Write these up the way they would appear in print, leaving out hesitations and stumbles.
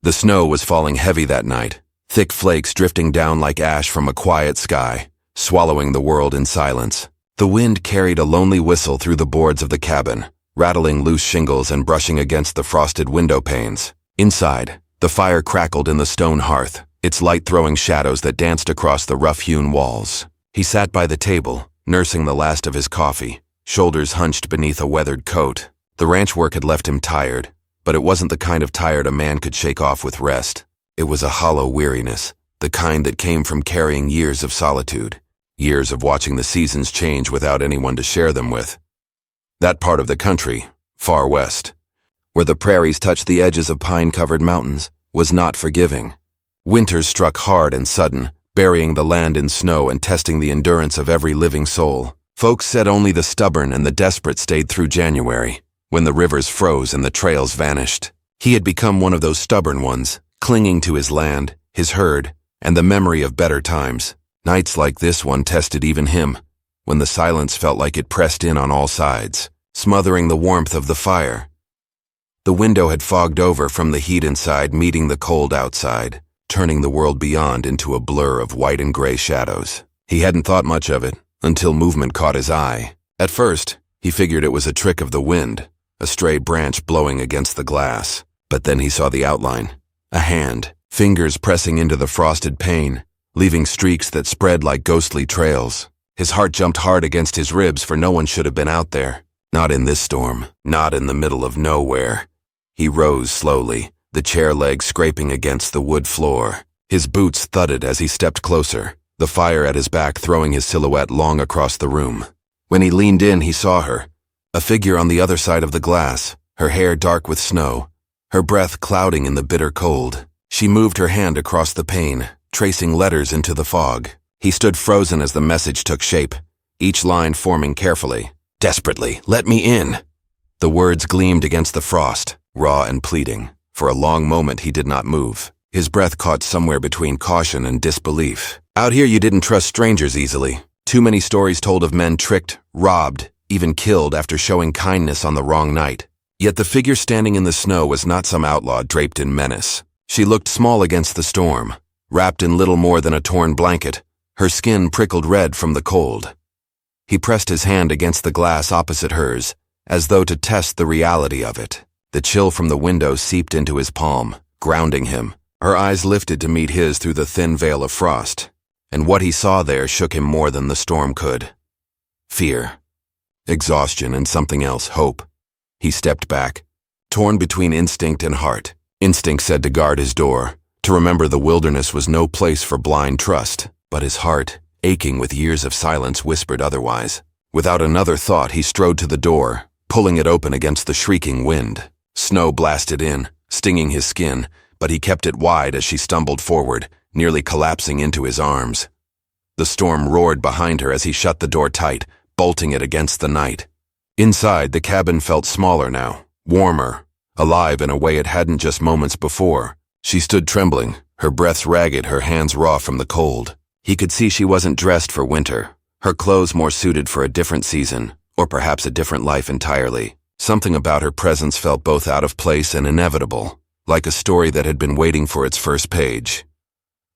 The snow was falling heavy that night, thick flakes drifting down like ash from a quiet sky, swallowing the world in silence. The wind carried a lonely whistle through the boards of the cabin, rattling loose shingles and brushing against the frosted window panes. Inside, the fire crackled in the stone hearth, its light throwing shadows that danced across the rough-hewn walls. He sat by the table, nursing the last of his coffee, shoulders hunched beneath a weathered coat. The ranch work had left him tired, but it wasn't the kind of tired a man could shake off with rest. It was a hollow weariness, the kind that came from carrying years of solitude, years of watching the seasons change without anyone to share them with. That part of the country, far west, where the prairies touched the edges of pine-covered mountains, was not forgiving. Winters struck hard and sudden, burying the land in snow and testing the endurance of every living soul. Folks said only the stubborn and the desperate stayed through January, when the rivers froze and the trails vanished. He had become one of those stubborn ones, clinging to his land, his herd, and the memory of better times. Nights like this one tested even him, when the silence felt like it pressed in on all sides, smothering the warmth of the fire. The window had fogged over from the heat inside meeting the cold outside, turning the world beyond into a blur of white and gray shadows. He hadn't thought much of it, until movement caught his eye. At first, he figured it was a trick of the wind, a stray branch blowing against the glass. But then he saw the outline, a hand, fingers pressing into the frosted pane, leaving streaks that spread like ghostly trails. His heart jumped hard against his ribs, for no one should have been out there. Not in this storm, not in the middle of nowhere. He rose slowly, the chair legs scraping against the wood floor. His boots thudded as he stepped closer, the fire at his back throwing his silhouette long across the room. When he leaned in, he saw her, a figure on the other side of the glass, her hair dark with snow, her breath clouding in the bitter cold. She moved her hand across the pane, tracing letters into the fog. He stood frozen as the message took shape, each line forming carefully. Desperately, let me in. The words gleamed against the frost, raw and pleading. For a long moment he did not move, his breath caught somewhere between caution and disbelief. Out here you didn't trust strangers easily. Too many stories told of men tricked, robbed, even killed after showing kindness on the wrong night. Yet the figure standing in the snow was not some outlaw draped in menace. She looked small against the storm, wrapped in little more than a torn blanket, her skin prickled red from the cold. He pressed his hand against the glass opposite hers, as though to test the reality of it. The chill from the window seeped into his palm, grounding him. Her eyes lifted to meet his through the thin veil of frost, and what he saw there shook him more than the storm could. Fear, exhaustion, and something else, hope. He stepped back, torn between instinct and heart. Instinct said to guard his door, to remember the wilderness was no place for blind trust, but his heart, aching with years of silence, whispered otherwise. Without another thought, he strode to the door, pulling it open against the shrieking wind. Snow blasted in, stinging his skin, but he kept it wide as she stumbled forward, nearly collapsing into his arms. The storm roared behind her as he shut the door tight, bolting it against the night. Inside, the cabin felt smaller now, warmer, alive in a way it hadn't just moments before. She stood trembling, her breath ragged, her hands raw from the cold. He could see she wasn't dressed for winter, her clothes more suited for a different season, or perhaps a different life entirely. Something about her presence felt both out of place and inevitable, like a story that had been waiting for its first page.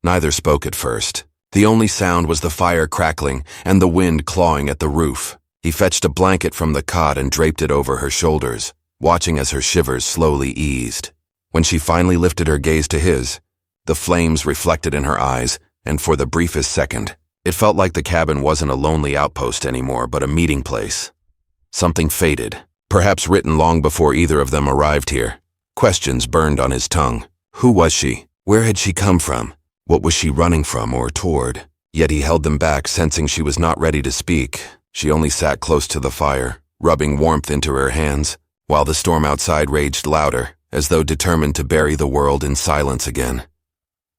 Neither spoke at first. The only sound was the fire crackling and the wind clawing at the roof. He fetched a blanket from the cot and draped it over her shoulders, watching as her shivers slowly eased. When she finally lifted her gaze to his, the flames reflected in her eyes, and for the briefest second, it felt like the cabin wasn't a lonely outpost anymore, but a meeting place. Something faded, perhaps written long before either of them arrived here. Questions burned on his tongue. Who was she? Where had she come from? What was she running from or toward? Yet he held them back, sensing she was not ready to speak. She only sat close to the fire, rubbing warmth into her hands, while the storm outside raged louder, as though determined to bury the world in silence again.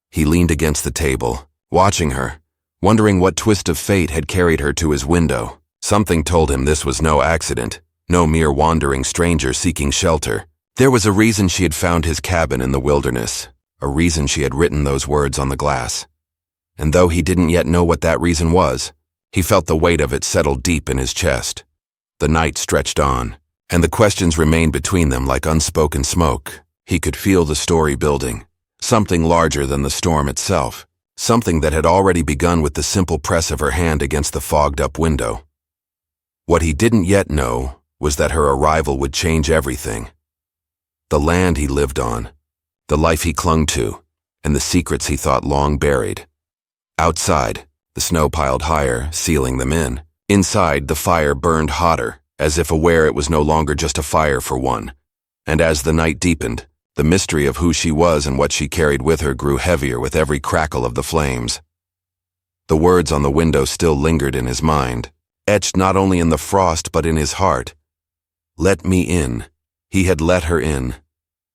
He leaned against the table, watching her, wondering what twist of fate had carried her to his window. Something told him this was no accident, no mere wandering stranger seeking shelter. There was a reason she had found his cabin in the wilderness, a reason she had written those words on the glass. And though he didn't yet know what that reason was, he felt the weight of it settle deep in his chest. The night stretched on, and the questions remained between them like unspoken smoke. He could feel the story building, Something larger than the storm itself. Something that had already begun with the simple press of her hand against the fogged-up window. What he didn't yet know was that her arrival would change everything. The land he lived on, the life he clung to, and the secrets he thought long buried. Outside, the snow piled higher, sealing them in. Inside, the fire burned hotter, as if aware it was no longer just a fire for one. And as the night deepened, the mystery of who she was and what she carried with her grew heavier with every crackle of the flames. The words on the window still lingered in his mind, etched not only in the frost but in his heart. Let me in. He had let her in,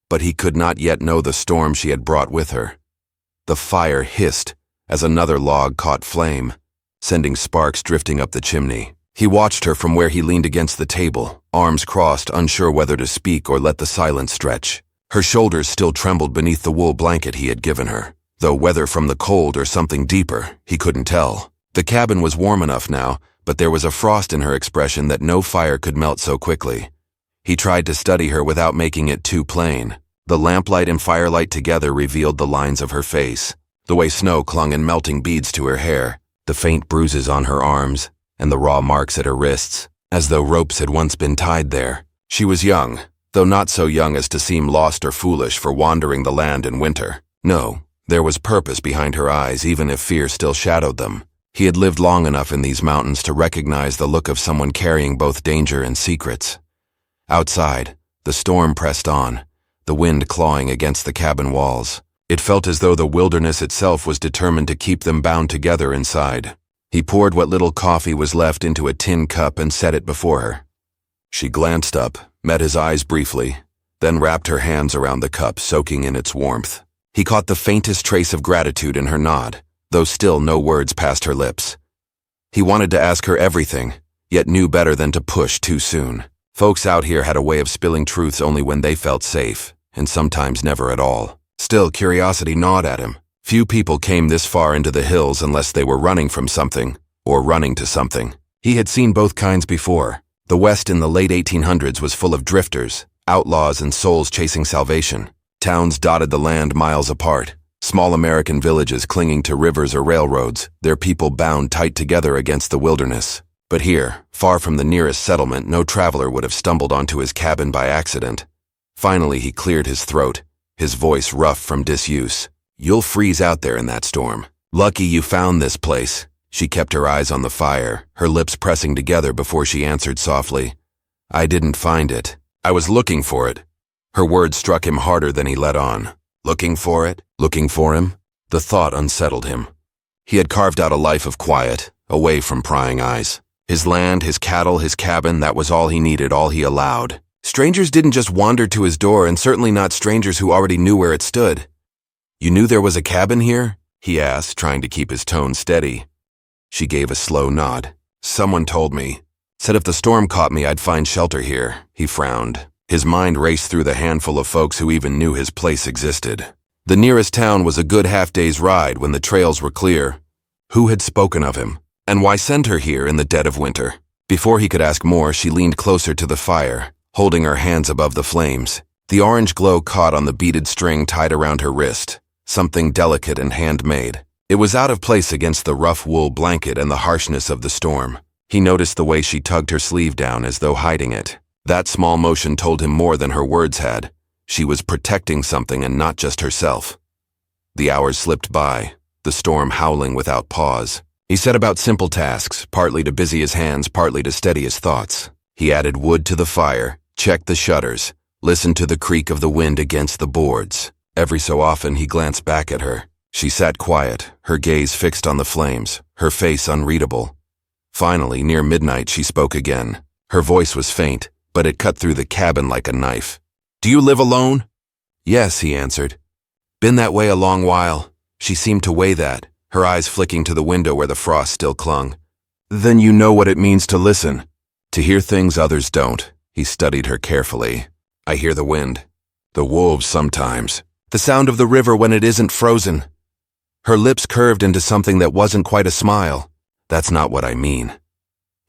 but he could not yet know the storm she had brought with her. The fire hissed as another log caught flame, sending sparks drifting up the chimney. He watched her from where he leaned against the table, arms crossed, unsure whether to speak or let the silence stretch. Her shoulders still trembled beneath the wool blanket he had given her, though whether from the cold or something deeper, he couldn't tell. The cabin was warm enough now, but there was a frost in her expression that no fire could melt so quickly. He tried to study her without making it too plain. The lamplight and firelight together revealed the lines of her face, the way snow clung in melting beads to her hair, the faint bruises on her arms, and the raw marks at her wrists, as though ropes had once been tied there. She was young, though not so young as to seem lost or foolish for wandering the land in winter. No, there was purpose behind her eyes, even if fear still shadowed them. He had lived long enough in these mountains to recognize the look of someone carrying both danger and secrets. Outside, the storm pressed on, the wind clawing against the cabin walls. It felt as though the wilderness itself was determined to keep them bound together inside. He poured what little coffee was left into a tin cup and set it before her. She glanced up, met his eyes briefly, then wrapped her hands around the cup, soaking in its warmth. He caught the faintest trace of gratitude in her nod, though still no words passed her lips. He wanted to ask her everything, yet knew better than to push too soon. Folks out here had a way of spilling truths only when they felt safe, and sometimes never at all. Still, curiosity gnawed at him. Few people came this far into the hills unless they were running from something, or running to something. He had seen both kinds before. The West in the late 1800s was full of drifters, outlaws, and souls chasing salvation. Towns dotted the land miles apart, small American villages clinging to rivers or railroads, their people bound tight together against the wilderness. But here, far from the nearest settlement, no traveler would have stumbled onto his cabin by accident. Finally, he cleared his throat, his voice rough from disuse. "You'll freeze out there in that storm. Lucky you found this place." She kept her eyes on the fire, her lips pressing together before she answered softly, "I didn't find it. I was looking for it." Her words struck him harder than he let on. Looking for it? Looking for him? The thought unsettled him. He had carved out a life of quiet, away from prying eyes. His land, his cattle, his cabin, that was all he needed, all he allowed. Strangers didn't just wander to his door, and certainly not strangers who already knew where it stood. "You knew there was a cabin here?" he asked, trying to keep his tone steady. She gave a slow nod. "Someone told me. Said if the storm caught me, I'd find shelter here." He frowned. His mind raced through the handful of folks who even knew his place existed. The nearest town was a good half-day's ride when the trails were clear. Who had spoken of him? And why send her here in the dead of winter? Before he could ask more, she leaned closer to the fire, holding her hands above the flames. The orange glow caught on the beaded string tied around her wrist, something delicate and handmade. It was out of place against the rough wool blanket and the harshness of the storm. He noticed the way she tugged her sleeve down as though hiding it. That small motion told him more than her words had. She was protecting something and not just herself. The hours slipped by, the storm howling without pause. He set about simple tasks, partly to busy his hands, partly to steady his thoughts. He added wood to the fire, checked the shutters, listened to the creak of the wind against the boards. Every so often he glanced back at her. She sat quiet, her gaze fixed on the flames, her face unreadable. Finally, near midnight, she spoke again. Her voice was faint, but it cut through the cabin like a knife. "Do you live alone?" "Yes," he answered. "Been that way a long while." She seemed to weigh that, her eyes flicking to the window where the frost still clung. "Then you know what it means to listen. To hear things others don't." He studied her carefully. "I hear the wind. The wolves sometimes. The sound of the river when it isn't frozen." Her lips curved into something that wasn't quite a smile. "That's not what I mean."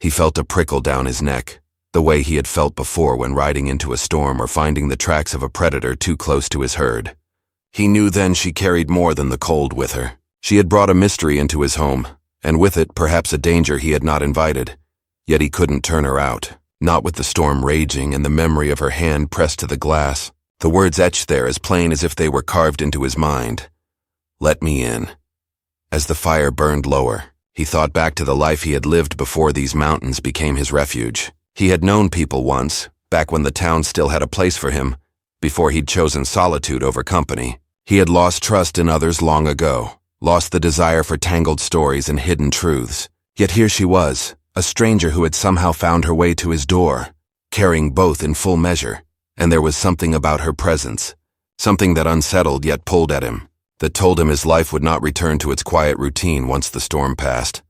He felt a prickle down his neck, the way he had felt before when riding into a storm or finding the tracks of a predator too close to his herd. He knew then she carried more than the cold with her. She had brought a mystery into his home, and with it perhaps a danger he had not invited. Yet he couldn't turn her out, not with the storm raging and the memory of her hand pressed to the glass. The words etched there as plain as if they were carved into his mind. Let me in. As the fire burned lower, he thought back to the life he had lived before these mountains became his refuge. He had known people once, back when the town still had a place for him, before he'd chosen solitude over company. He had lost trust in others long ago, lost the desire for tangled stories and hidden truths. Yet here she was, a stranger who had somehow found her way to his door, carrying both in full measure, and there was something about her presence, something that unsettled yet pulled at him, that told him his life would not return to its quiet routine once the storm passed.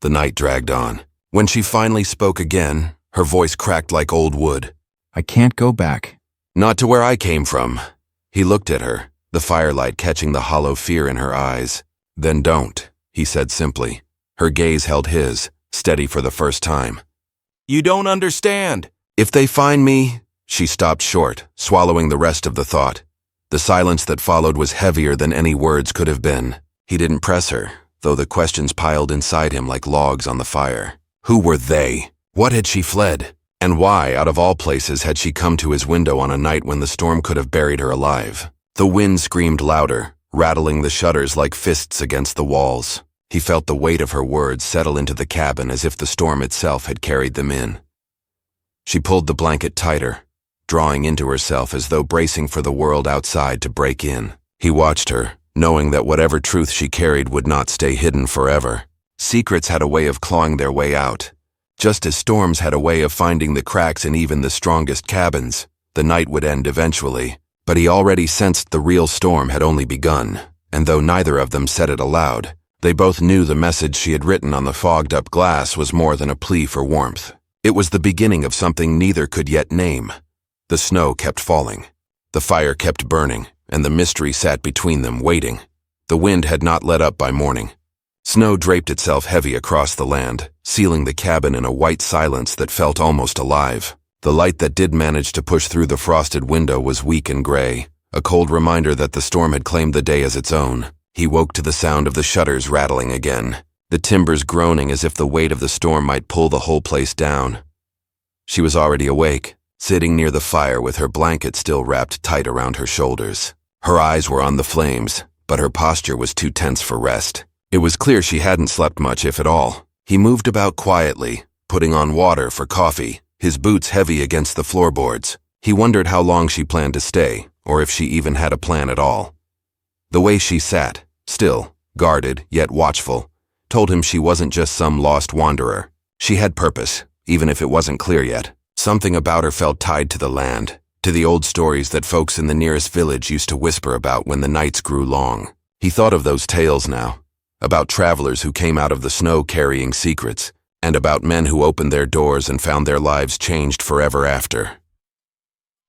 The night dragged on. When she finally spoke again, her voice cracked like old wood. I can't go back. Not to where I came from. He looked at her, the firelight catching the hollow fear in her eyes. Then don't, he said simply. Her gaze held his, steady for the first time. You don't understand. If they find me... She stopped short, swallowing the rest of the thought. The silence that followed was heavier than any words could have been. He didn't press her, though the questions piled inside him like logs on the fire. Who were they? What had she fled? And why, out of all places, had she come to his window on a night when the storm could have buried her alive? The wind screamed louder, rattling the shutters like fists against the walls. He felt the weight of her words settle into the cabin as if the storm itself had carried them in. She pulled the blanket tighter, drawing into herself as though bracing for the world outside to break in. He watched her, knowing that whatever truth she carried would not stay hidden forever. Secrets had a way of clawing their way out, just as storms had a way of finding the cracks in even the strongest cabins. The night would end eventually, but he already sensed the real storm had only begun, and though neither of them said it aloud, they both knew the message she had written on the fogged-up glass was more than a plea for warmth. It was the beginning of something neither could yet name. The snow kept falling. The fire kept burning, and the mystery sat between them, waiting. The wind had not let up by morning. Snow draped itself heavy across the land, sealing the cabin in a white silence that felt almost alive. The light that did manage to push through the frosted window was weak and gray, a cold reminder that the storm had claimed the day as its own. He woke to the sound of the shutters rattling again, the timbers groaning as if the weight of the storm might pull the whole place down. She was already awake, sitting near the fire with her blanket still wrapped tight around her shoulders. Her eyes were on the flames, but her posture was too tense for rest. It was clear she hadn't slept much, if at all. He moved about quietly, putting on water for coffee, his boots heavy against the floorboards. He wondered how long she planned to stay, or if she even had a plan at all. The way she sat, still, guarded, yet watchful, told him she wasn't just some lost wanderer. She had purpose, even if it wasn't clear yet. Something about her felt tied to the land, to the old stories that folks in the nearest village used to whisper about when the nights grew long. He thought of those tales now, about travelers who came out of the snow carrying secrets, and about men who opened their doors and found their lives changed forever after.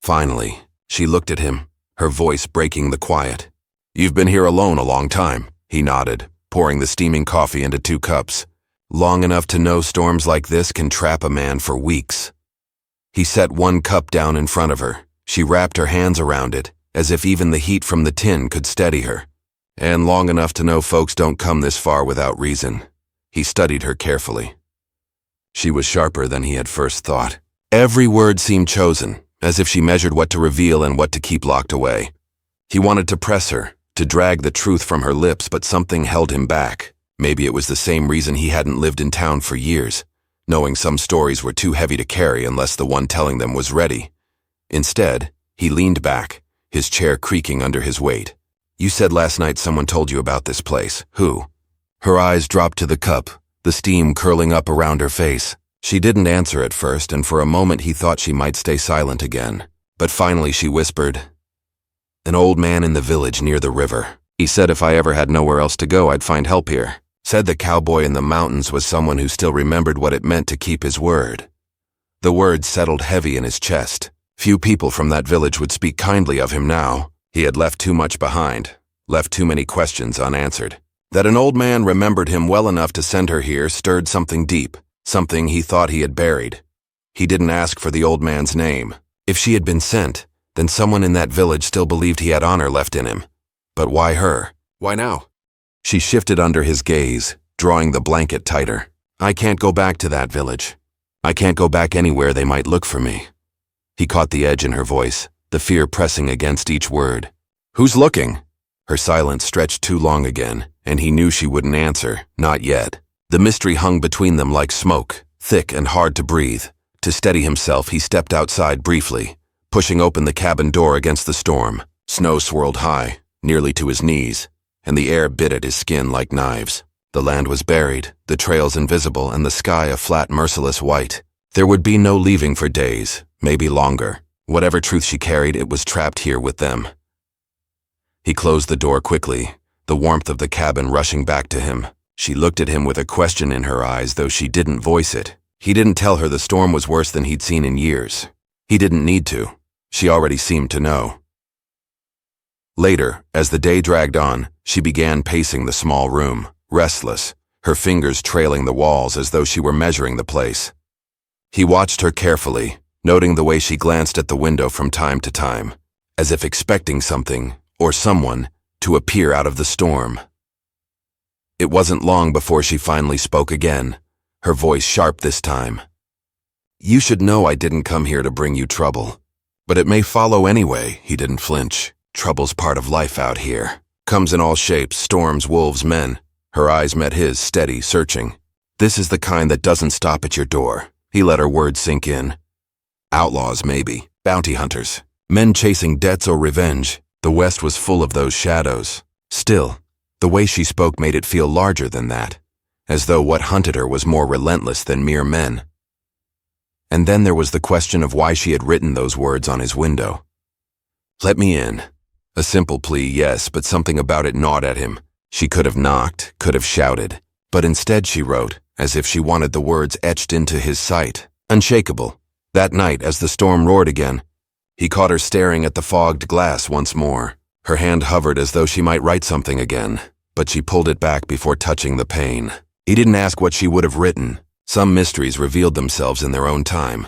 Finally, she looked at him, her voice breaking the quiet. You've been here alone a long time, he nodded, pouring the steaming coffee into 2 cups. Long enough to know storms like this can trap a man for weeks. He set 1 cup down in front of her. She wrapped her hands around it, as if even the heat from the tin could steady her. And long enough to know folks don't come this far without reason. He studied her carefully. She was sharper than he had first thought. Every word seemed chosen, as if she measured what to reveal and what to keep locked away. He wanted to press her, to drag the truth from her lips, but something held him back. Maybe it was the same reason he hadn't lived in town for years, knowing some stories were too heavy to carry unless the one telling them was ready. Instead, he leaned back, his chair creaking under his weight. You said last night someone told you about this place. Who? Her eyes dropped to the cup, the steam curling up around her face. She didn't answer at first, and for a moment he thought she might stay silent again. But finally she whispered, An old man in the village near the river. He said if I ever had nowhere else to go, I'd find help here. Said the cowboy in the mountains was someone who still remembered what it meant to keep his word. The words settled heavy in his chest. Few people from that village would speak kindly of him now. He had left too much behind, left too many questions unanswered. That an old man remembered him well enough to send her here stirred something deep, something he thought he had buried. He didn't ask for the old man's name. If she had been sent, then someone in that village still believed he had honor left in him, But why her? Why now? She shifted under his gaze, drawing the blanket tighter. I can't go back to that village. I can't go back anywhere they might look for me. He caught the edge in her voice, the fear pressing against each word. Who's looking? Her silence stretched too long again, and he knew she wouldn't answer, not yet. The mystery hung between them like smoke, thick and hard to breathe. To steady himself, he stepped outside briefly, pushing open the cabin door against the storm. Snow swirled high, nearly to his knees, and the air bit at his skin like knives. The land was buried, the trails invisible, and the sky a flat, merciless white. There would be no leaving for days, maybe longer. Whatever truth she carried, it was trapped here with them. He closed the door quickly, the warmth of the cabin rushing back to him. She looked at him with a question in her eyes, though she didn't voice it. He didn't tell her the storm was worse than he'd seen in years. He didn't need to. She already seemed to know. Later, as the day dragged on, she began pacing the small room, restless, her fingers trailing the walls as though she were measuring the place. He watched her carefully, noting the way she glanced at the window from time to time, as if expecting something, or someone, to appear out of the storm. It wasn't long before she finally spoke again, her voice sharp this time. You should know I didn't come here to bring you trouble. But it may follow anyway. He didn't flinch. Trouble's part of life out here. Comes in all shapes, storms, wolves, men. Her eyes met his, steady, searching. This is the kind that doesn't stop at your door. He let her words sink in. Outlaws, maybe. Bounty hunters. Men chasing debts or revenge. The West was full of those shadows. Still, the way she spoke made it feel larger than that, as though what hunted her was more relentless than mere men. And then there was the question of why she had written those words on his window. Let me in. A simple plea, yes, but something about it gnawed at him. She could have knocked, could have shouted, but instead she wrote, as if she wanted the words etched into his sight, unshakable. That night, as the storm roared again, he caught her staring at the fogged glass once more. Her hand hovered as though she might write something again, but she pulled it back before touching the pane. He didn't ask what she would have written. Some mysteries revealed themselves in their own time.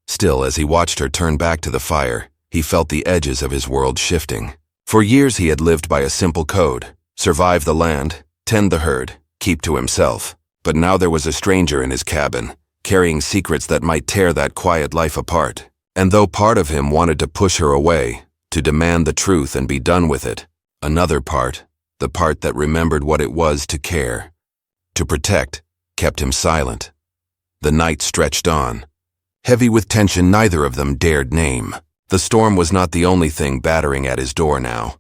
Still, as he watched her turn back to the fire, he felt the edges of his world shifting. For years he had lived by a simple code: survive the land, tend the herd, keep to himself. But now there was a stranger in his cabin, carrying secrets that might tear that quiet life apart. And though part of him wanted to push her away, to demand the truth and be done with it, another part, the part that remembered what it was to care, to protect, kept him silent. The night stretched on. Heavy with tension neither of them dared name. The storm was not the only thing battering at his door now.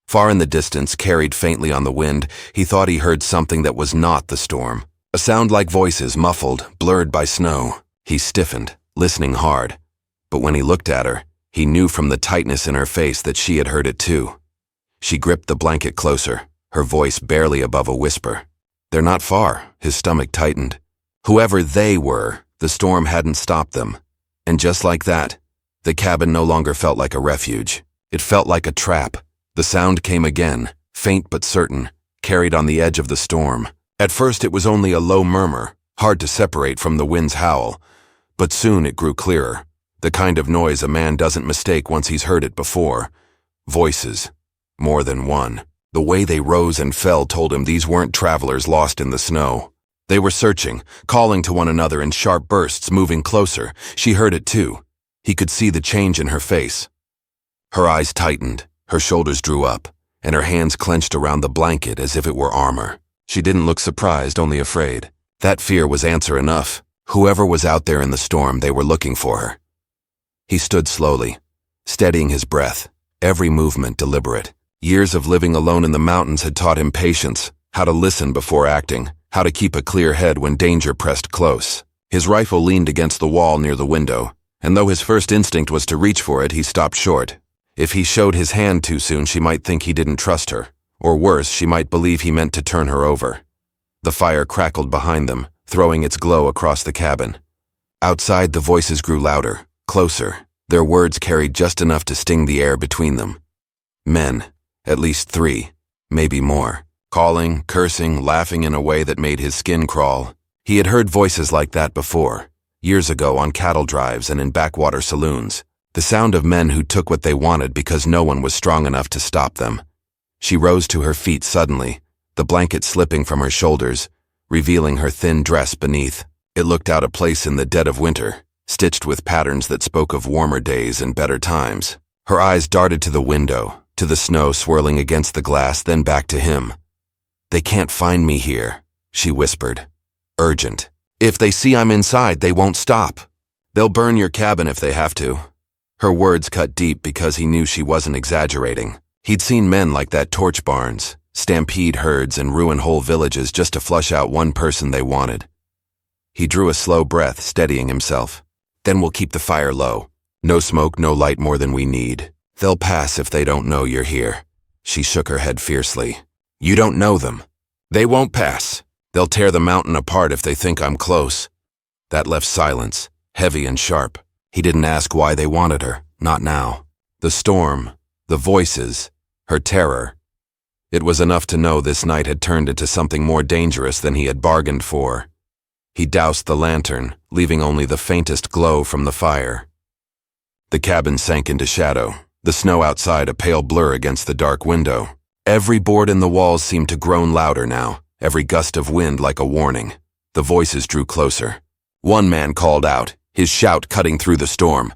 Far in the distance, carried faintly on the wind, he thought he heard something that was not the storm. A sound like voices, muffled, blurred by snow. He stiffened, listening hard. But when he looked at her, he knew from the tightness in her face that she had heard it too. She gripped the blanket closer, her voice barely above a whisper. They're not far. His stomach tightened. Whoever they were, the storm hadn't stopped them. And just like that, the cabin no longer felt like a refuge. It felt like a trap. The sound came again, faint but certain, carried on the edge of the storm. At first it was only a low murmur, hard to separate from the wind's howl. But soon it grew clearer, the kind of noise a man doesn't mistake once he's heard it before. Voices. More than one. The way they rose and fell told him these weren't travelers lost in the snow. They were searching, calling to one another in sharp bursts, moving closer. She heard it too. He could see the change in her face. Her eyes tightened, her shoulders drew up, and her hands clenched around the blanket as if it were armor. She didn't look surprised, only afraid. That fear was answer enough. Whoever was out there in the storm, they were looking for her. He stood slowly, steadying his breath, every movement deliberate. Years of living alone in the mountains had taught him patience, how to listen before acting, how to keep a clear head when danger pressed close. His rifle leaned against the wall near the window, and though his first instinct was to reach for it, he stopped short. If he showed his hand too soon, she might think he didn't trust her, or worse, she might believe he meant to turn her over. The fire crackled behind them, throwing its glow across the cabin. Outside, the voices grew louder, closer. Their words carried just enough to sting the air between them. Men, at least 3, maybe more, calling, cursing, laughing in a way that made his skin crawl. He had heard voices like that before, years ago on cattle drives and in backwater saloons. The sound of men who took what they wanted because no one was strong enough to stop them. She rose to her feet suddenly, the blanket slipping from her shoulders, revealing her thin dress beneath. It looked out of place in the dead of winter, stitched with patterns that spoke of warmer days and better times. Her eyes darted to the window, to the snow swirling against the glass, then back to him. "They can't find me here," she whispered. Urgent. "If they see I'm inside, they won't stop. They'll burn your cabin if they have to." Her words cut deep because he knew she wasn't exaggerating. He'd seen men like that torch barns, stampede herds, and ruin whole villages just to flush out one person they wanted. He drew a slow breath, steadying himself. "Then we'll keep the fire low. No smoke, no light more than we need. They'll pass if they don't know you're here." She shook her head fiercely. "You don't know them. They won't pass. They'll tear the mountain apart if they think I'm close." That left silence, heavy and sharp. He didn't ask why they wanted her, not now. The storm, the voices, her terror. It was enough to know this night had turned into something more dangerous than he had bargained for. He doused the lantern, leaving only the faintest glow from the fire. The cabin sank into shadow, the snow outside a pale blur against the dark window. Every board in the walls seemed to groan louder now, every gust of wind like a warning. The voices drew closer. One man called out, his shout cutting through the storm.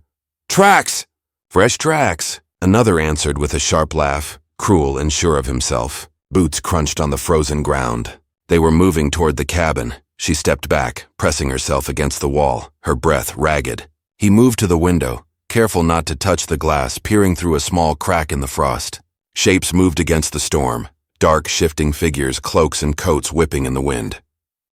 "Tracks! Fresh tracks!" Another answered with a sharp laugh, cruel and sure of himself. Boots crunched on the frozen ground. They were moving toward the cabin. She stepped back, pressing herself against the wall, her breath ragged. He moved to the window, careful not to touch the glass, peering through a small crack in the frost. Shapes moved against the storm, dark, shifting figures, cloaks and coats whipping in the wind.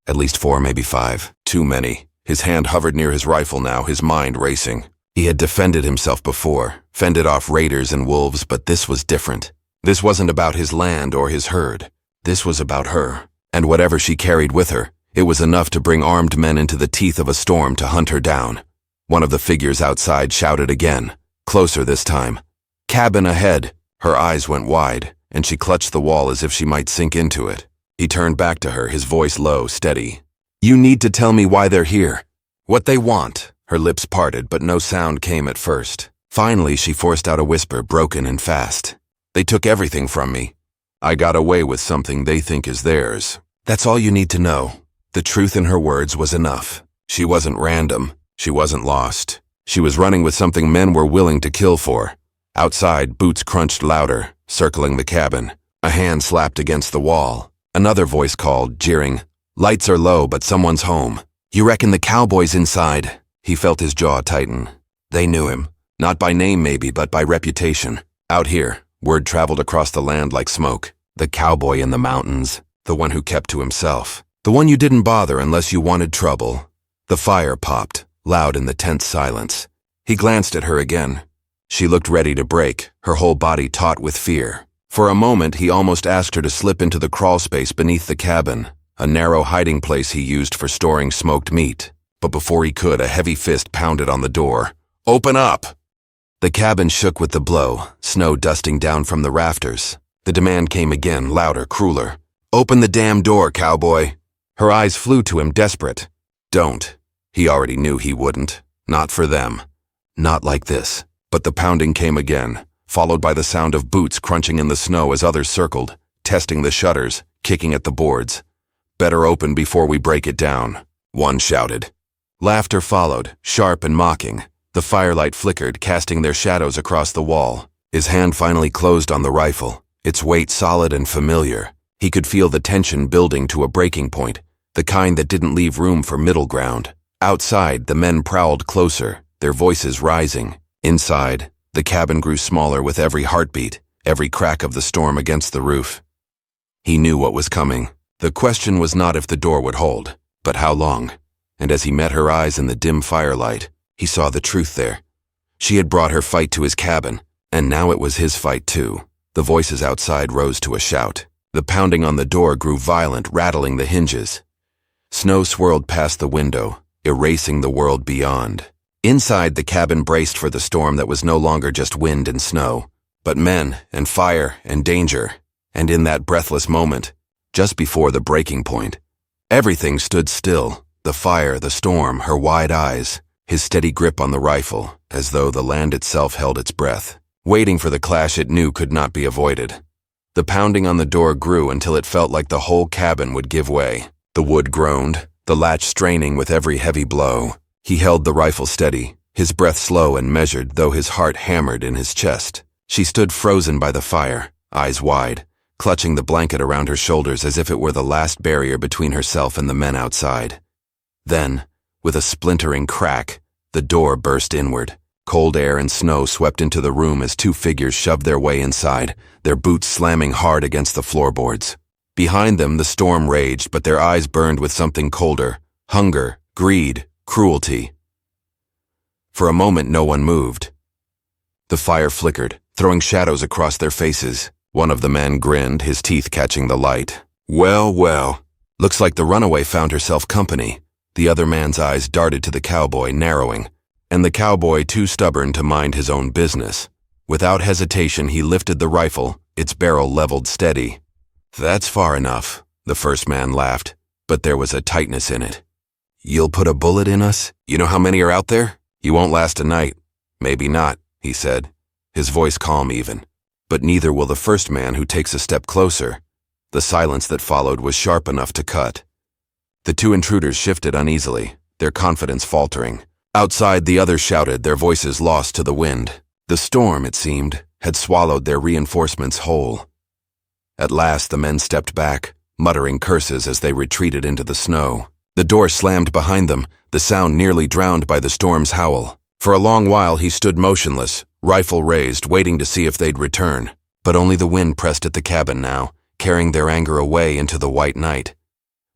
At least 4, maybe 5. Too many. His hand hovered near his rifle now, his mind racing. He had defended himself before, fended off raiders and wolves, but this was different. This wasn't about his land or his herd. This was about her. And whatever she carried with her, it was enough to bring armed men into the teeth of a storm to hunt her down. One of the figures outside shouted again, closer this time. "Cabin ahead." Her eyes went wide, and she clutched the wall as if she might sink into it. He turned back to her, his voice low, steady. "You need to tell me why they're here. What they want." Her lips parted, but no sound came at first. Finally, she forced out a whisper, broken and fast. "They took everything from me. I got away with something they think is theirs. That's all you need to know." The truth in her words was enough. She wasn't random. She wasn't lost. She was running with something men were willing to kill for. Outside, boots crunched louder, circling the cabin. A hand slapped against the wall. Another voice called, jeering, "Lights are low, but someone's home. You reckon the cowboy's inside?" He felt his jaw tighten. They knew him. Not by name maybe, but by reputation. Out here, word traveled across the land like smoke. The cowboy in the mountains. The one who kept to himself. The one you didn't bother unless you wanted trouble. The fire popped, loud in the tense silence. He glanced at her again. She looked ready to break, her whole body taut with fear. For a moment, he almost asked her to slip into the crawl space beneath the cabin, a narrow hiding place he used for storing smoked meat. But before he could, a heavy fist pounded on the door. "Open up!" The cabin shook with the blow, snow dusting down from the rafters. The demand came again, louder, crueler. "Open the damn door, cowboy!" Her eyes flew to him, desperate. "Don't." He already knew he wouldn't. Not for them. Not like this. But the pounding came again, followed by the sound of boots crunching in the snow as others circled, testing the shutters, kicking at the boards. "Better open before we break it down," one shouted. Laughter followed, sharp and mocking. The firelight flickered, casting their shadows across the wall. His hand finally closed on the rifle, its weight solid and familiar. He could feel the tension building to a breaking point, the kind that didn't leave room for middle ground. Outside, the men prowled closer, their voices rising. Inside, the cabin grew smaller with every heartbeat, every crack of the storm against the roof. He knew what was coming. The question was not if the door would hold, but how long. And as he met her eyes in the dim firelight, he saw the truth there. She had brought her fight to his cabin, and now it was his fight too. The voices outside rose to a shout. The pounding on the door grew violent, rattling the hinges. Snow swirled past the window, erasing the world beyond. Inside, the cabin braced for the storm that was no longer just wind and snow, but men and fire and danger. And in that breathless moment, just before the breaking point, everything stood still. The fire, the storm, her wide eyes, his steady grip on the rifle, as though the land itself held its breath, waiting for the clash it knew could not be avoided. The pounding on the door grew until it felt like the whole cabin would give way. The wood groaned, the latch straining with every heavy blow. He held the rifle steady, his breath slow and measured, though his heart hammered in his chest. She stood frozen by the fire, eyes wide, clutching the blanket around her shoulders as if it were the last barrier between herself and the men outside. Then, with a splintering crack, the door burst inward. Cold air and snow swept into the room as two figures shoved their way inside, their boots slamming hard against the floorboards. Behind them, the storm raged, but their eyes burned with something colder: hunger, greed, cruelty. For a moment, no one moved. The fire flickered, throwing shadows across their faces. One of the men grinned, his teeth catching the light. "Well, well, looks like the runaway found herself company." The other man's eyes darted to the cowboy, narrowing, and the cowboy too stubborn to mind his own business. Without hesitation, he lifted the rifle, its barrel leveled steady. "That's far enough," the first man laughed, but there was a tightness in it. "You'll put a bullet in us? You know how many are out there? You won't last a night." "Maybe not," he said, his voice calm even. "But neither will the first man who takes a step closer." The silence that followed was sharp enough to cut. The two intruders shifted uneasily, their confidence faltering. Outside, the others shouted, their voices lost to the wind. The storm, it seemed, had swallowed their reinforcements whole. At last, the men stepped back, muttering curses as they retreated into the snow. The door slammed behind them, the sound nearly drowned by the storm's howl. For a long while, he stood motionless, rifle raised, waiting to see if they'd return. But only the wind pressed at the cabin now, carrying their anger away into the white night.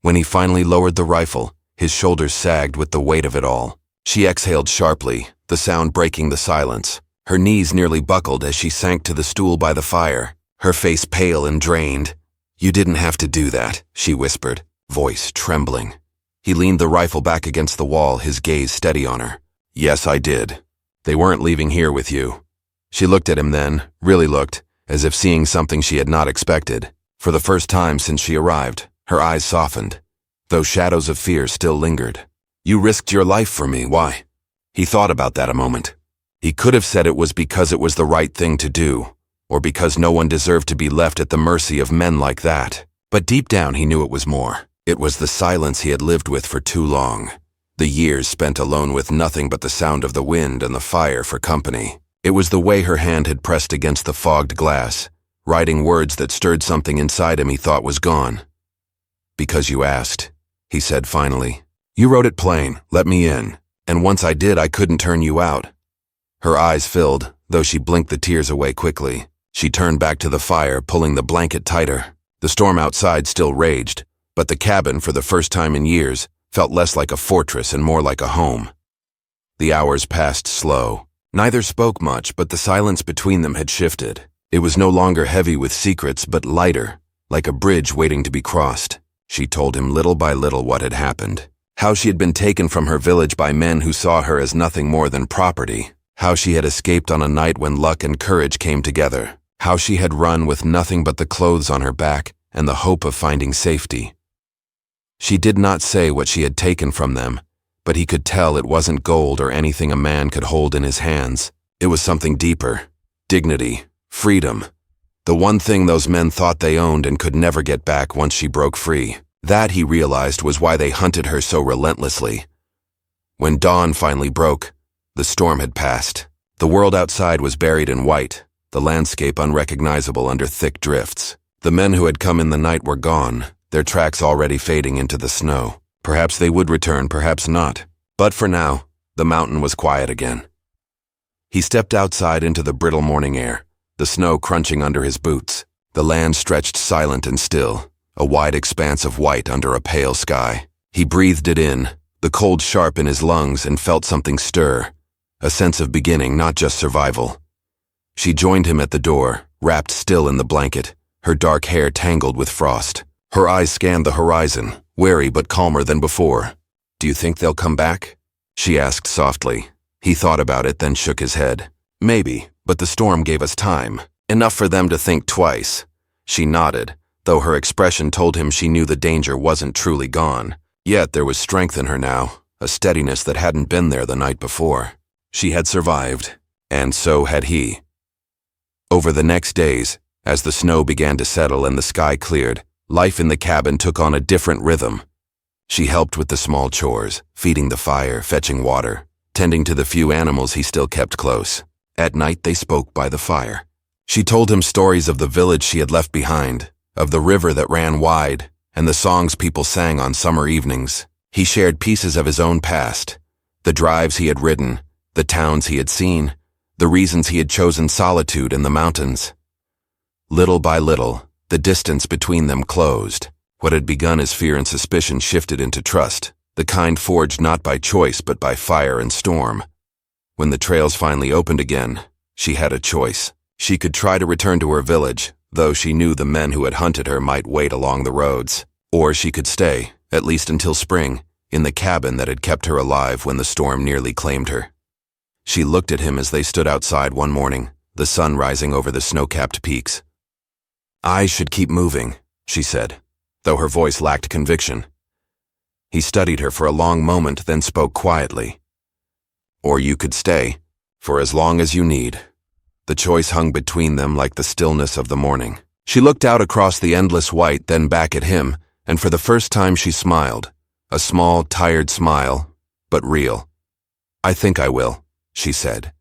When he finally lowered the rifle, his shoulders sagged with the weight of it all. She exhaled sharply, the sound breaking the silence. Her knees nearly buckled as she sank to the stool by the fire, her face pale and drained. "You didn't have to do that," she whispered, voice trembling. He leaned the rifle back against the wall, his gaze steady on her. "Yes, I did. They weren't leaving here with you." She looked at him then, really looked, as if seeing something she had not expected. For the first time since she arrived, her eyes softened, though shadows of fear still lingered. "You risked your life for me, why?" He thought about that a moment. He could have said it was because it was the right thing to do, or because no one deserved to be left at the mercy of men like that. But deep down he knew it was more. It was the silence he had lived with for too long. The years spent alone with nothing but the sound of the wind and the fire for company. It was the way her hand had pressed against the fogged glass, writing words that stirred something inside him he thought was gone. "Because you asked," he said finally. "You wrote it plain, let me in, and once I did I couldn't turn you out." Her eyes filled, though she blinked the tears away quickly. She turned back to the fire, pulling the blanket tighter. The storm outside still raged, but the cabin, for the first time in years, felt less like a fortress and more like a home. The hours passed slow. Neither spoke much, but the silence between them had shifted. It was no longer heavy with secrets, but lighter, like a bridge waiting to be crossed. She told him little by little what had happened. How she had been taken from her village by men who saw her as nothing more than property. How she had escaped on a night when luck and courage came together. How she had run with nothing but the clothes on her back and the hope of finding safety. She did not say what she had taken from them, but he could tell it wasn't gold or anything a man could hold in his hands. It was something deeper. Dignity. Freedom. The one thing those men thought they owned and could never get back once she broke free. That, he realized, was why they hunted her so relentlessly. When dawn finally broke, the storm had passed. The world outside was buried in white, the landscape unrecognizable under thick drifts. The men who had come in the night were gone, their tracks already fading into the snow. Perhaps they would return, perhaps not. But for now, the mountain was quiet again. He stepped outside into the brittle morning air, the snow crunching under his boots. The land stretched silent and still, a wide expanse of white under a pale sky. He breathed it in, the cold sharp in his lungs, and felt something stir, a sense of beginning, not just survival. She joined him at the door, wrapped still in the blanket, her dark hair tangled with frost. Her eyes scanned the horizon, wary but calmer than before. "Do you think they'll come back?" she asked softly. He thought about it, then shook his head. "Maybe, but the storm gave us time. Enough for them to think twice." She nodded, though her expression told him she knew the danger wasn't truly gone. Yet there was strength in her now, a steadiness that hadn't been there the night before. She had survived, and so had he. Over the next days, As the snow began to settle and the sky cleared, life in the cabin took on a different rhythm. She helped with the small chores, feeding the fire, fetching water, tending to the few animals he still kept close. At night they spoke by the fire. She told him stories of the village she had left behind, of the river that ran wide, and the songs people sang on summer evenings. He shared pieces of his own past, the drives he had ridden, the towns he had seen, the reasons he had chosen solitude in the mountains. Little by little, the distance between them closed. What had begun as fear and suspicion shifted into trust, the kind forged not by choice but by fire and storm. When the trails finally opened again, she had a choice. She could try to return to her village, though she knew the men who had hunted her might wait along the roads. Or she could stay, at least until spring, in the cabin that had kept her alive when the storm nearly claimed her. She looked at him as they stood outside one morning, the sun rising over the snow-capped peaks. "I should keep moving," she said, though her voice lacked conviction. He studied her for a long moment, then spoke quietly. "Or you could stay, for as long as you need." The choice hung between them like the stillness of the morning. She looked out across the endless white, then back at him, and for the first time she smiled, a small, tired smile, but real. "I think I will," she said.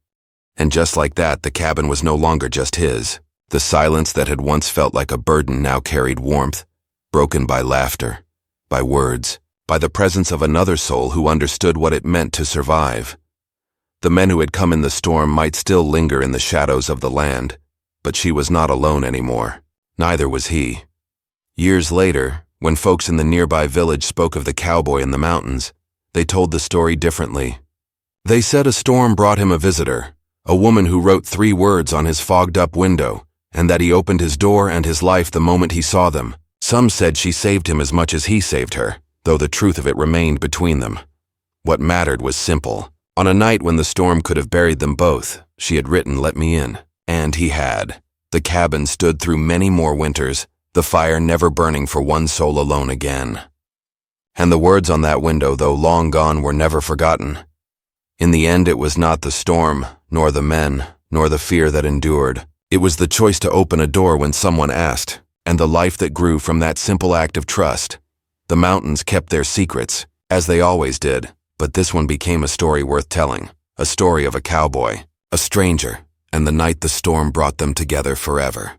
And just like that, the cabin was no longer just his. The silence that had once felt like a burden now carried warmth, broken by laughter, by words, by the presence of another soul who understood what it meant to survive. The men who had come in the storm might still linger in the shadows of the land, but she was not alone anymore. Neither was he. Years later, when folks in the nearby village spoke of the cowboy in the mountains, they told the story differently. They said a storm brought him a visitor, a woman who wrote 3 words on his fogged-up window, and that he opened his door and his life the moment he saw them. Some said she saved him as much as he saved her, though the truth of it remained between them. What mattered was simple. On a night when the storm could have buried them both, she had written, "Let me in." And he had. The cabin stood through many more winters, the fire never burning for one soul alone again. And the words on that window, though long gone, were never forgotten. In the end, it was not the storm, nor the men, nor the fear that endured. It was the choice to open a door when someone asked, and the life that grew from that simple act of trust. The mountains kept their secrets, as they always did, but this one became a story worth telling, a story of a cowboy, a stranger, and the night the storm brought them together forever.